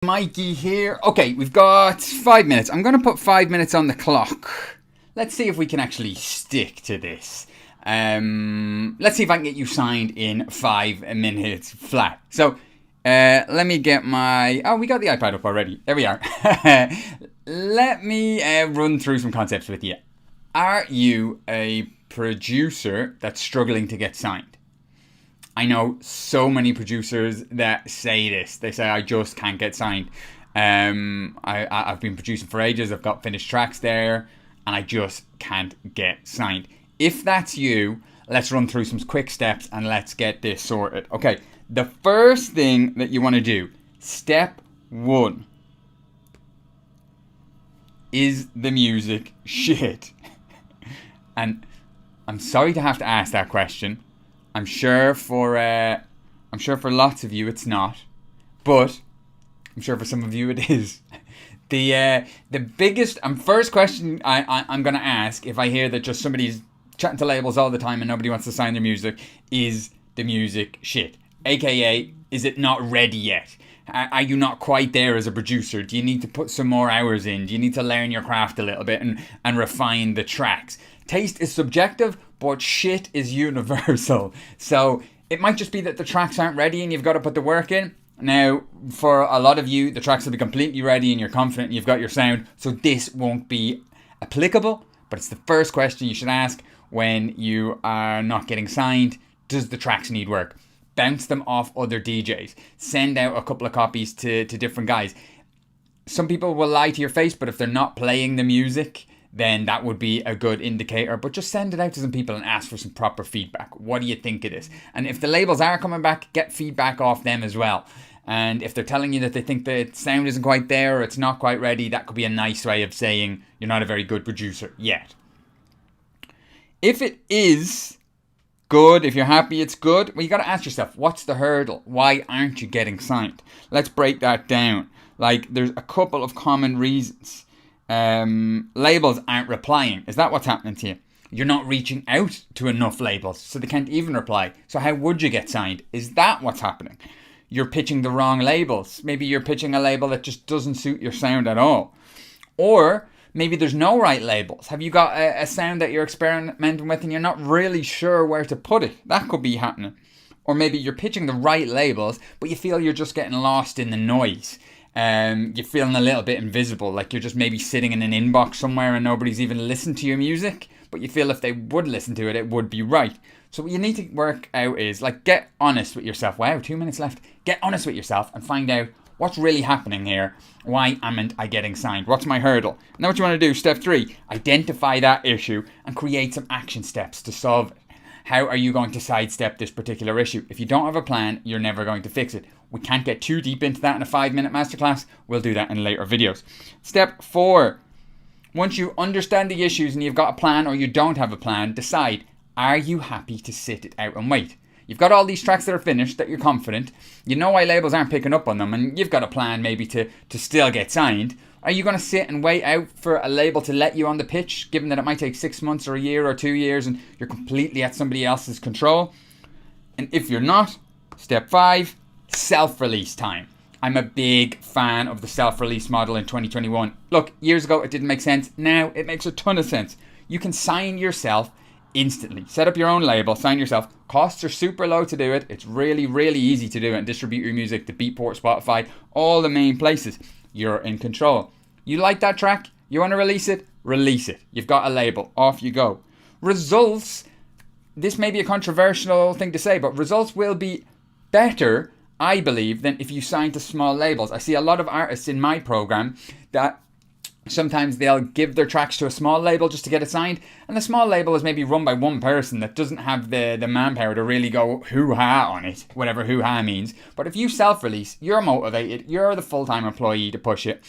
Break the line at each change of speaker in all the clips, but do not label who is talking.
Mikey here. Okay, we've got 5 minutes. I'm going to put 5 minutes on the clock. Let's see if we can actually stick to this. Let's see if I can get you signed in 5 minutes flat. So, let me get my... Oh, we got the iPad up already. There we are. Let me run through some concepts with you. Are you a producer that's struggling to get signed? I know so many producers that say this. They say, I just can't get signed. I've been producing for ages. I've got finished tracks there. And I just can't get signed. If that's you, let's run through some quick steps and let's get this sorted. Okay, the first thing that you want to do, step 1. Is the music shit? And I'm sorry to have to ask that question. I'm sure for lots of you it's not, but I'm sure for some of you it is. The biggest and first question I'm going to ask if I hear that just somebody's chatting to labels all the time and nobody wants to sign their music, is the music shit? AKA, is it not ready yet? Are you not quite there as a producer? Do you need to put some more hours in? Do you need to learn your craft a little bit and refine the tracks? Taste is subjective, but shit is universal. So it might just be that the tracks aren't ready and you've got to put the work in. Now, for a lot of you, the tracks will be completely ready and you're confident and you've got your sound. So this won't be applicable, but it's the first question you should ask when you are not getting signed. Does the tracks need work? Bounce them off other DJs. Send out a couple of copies to different guys. Some people will lie to your face, but if they're not playing the music, then that would be a good indicator. But just send it out to some people and ask for some proper feedback. What do you think of this? And if the labels are coming back, get feedback off them as well. And if they're telling you that they think the sound isn't quite there or it's not quite ready, that could be a nice way of saying you're not a very good producer yet. If it is good, if you're happy it's good, well, you got to ask yourself, what's the hurdle? Why aren't you getting signed? Let's break that down. Like, there's a couple of common reasons. Labels aren't replying. Is that what's happening to you? You're not reaching out to enough labels, so they can't even reply. So how would you get signed? Is that what's happening? You're pitching the wrong labels. Maybe you're pitching a label that just doesn't suit your sound at all. Or maybe there's no right labels. Have you got a sound that you're experimenting with and you're not really sure where to put it? That could be happening. Or maybe you're pitching the right labels, but you feel you're just getting lost in the noise. You're feeling a little bit invisible, like you're just maybe sitting in an inbox somewhere and nobody's even listened to your music, but you feel if they would listen to it, it would be right. So what you need to work out is, like, get honest with yourself. Wow, 2 minutes left. Get honest with yourself and find out what's really happening here. Why aren't I getting signed? What's my hurdle? Now what you want to do, step 3, identify that issue and create some action steps to solve it. How are you going to sidestep this particular issue? If you don't have a plan, you're never going to fix it. We can't get too deep into that in a 5-minute masterclass. We'll do that in later videos. Step 4. Once you understand the issues and you've got a plan or you don't have a plan, decide, are you happy to sit it out and wait? You've got all these tracks that are finished, that you're confident. You know why labels aren't picking up on them, and you've got a plan maybe to still get signed. Are you going to sit and wait out for a label to let you on the pitch, given that it might take 6 months or a year or 2 years and you're completely at somebody else's control? And if you're not, step 5, self-release time. I'm a big fan of the self-release model in 2021. Look, years ago it didn't make sense. Now it makes a ton of sense. You can sign yourself instantly. Set up your own label, sign yourself. Costs are super low to do it. It's really, really easy to do it and distribute your music to Beatport, Spotify, all the main places. You're in control. You like that track? You want to release it? Release it. You've got a label. Off you go. Results, this may be a controversial thing to say, but results will be better, I believe, than if you sign to small labels. I see a lot of artists in my program that sometimes they'll give their tracks to a small label just to get it signed, and the small label is maybe run by one person that doesn't have the manpower to really go hoo-ha on it, whatever hoo-ha means. But if you self-release, you're motivated, you're the full-time employee to push it.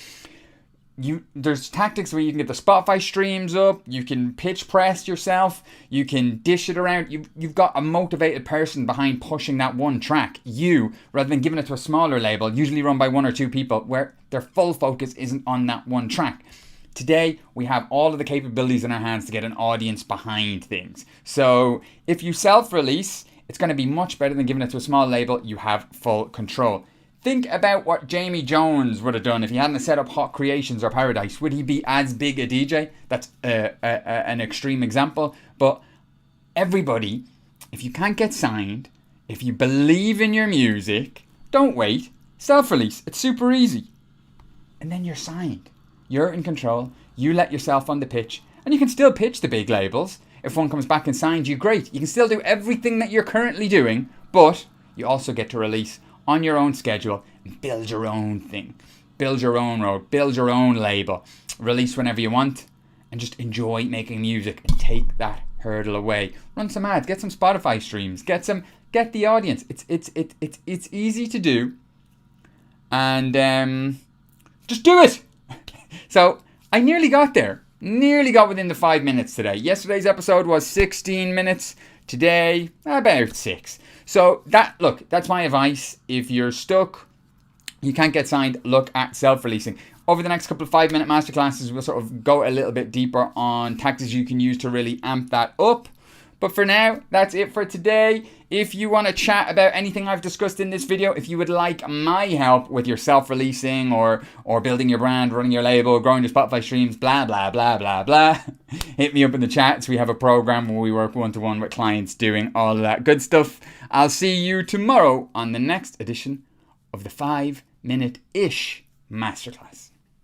There's tactics where you can get the Spotify streams up, you can pitch press yourself, you can dish it around. You've got a motivated person behind pushing that one track, rather than giving it to a smaller label, usually run by 1 or 2 people, where their full focus isn't on that one track. Today, we have all of the capabilities in our hands to get an audience behind things. So if you self-release, it's going to be much better than giving it to a small label. You have full control. Think about what Jamie Jones would have done if he hadn't set up Hot Creations or Paradise. Would he be as big a DJ? That's an extreme example. But everybody, if you can't get signed, if you believe in your music, don't wait. Self-release. It's super easy. And then you're signed. You're in control. You let yourself on the pitch. And you can still pitch the big labels. If one comes back and signs you, great. You can still do everything that you're currently doing, but you also get to release on your own schedule and build your own thing. Build your own road. Build your own label. Release whenever you want and just enjoy making music and take that hurdle away. Run some ads. Get some Spotify streams. Get the audience. It's easy to do. And just do it. So I nearly got there. Nearly got within the 5 minutes today. Yesterday's episode was 16 minutes. Today, about 6. So that's my advice. If you're stuck, you can't get signed, look at self-releasing. Over the next couple of 5-minute masterclasses, we'll sort of go a little bit deeper on tactics you can use to really amp that up. But for now, that's it for today. If you want to chat about anything I've discussed in this video, if you would like my help with your self-releasing or building your brand, running your label, growing your Spotify streams, blah, blah, blah, blah, blah, hit me up in the chats. We have a program where we work one-to-one with clients doing all of that good stuff. I'll see you tomorrow on the next edition of the 5-minute-ish masterclass.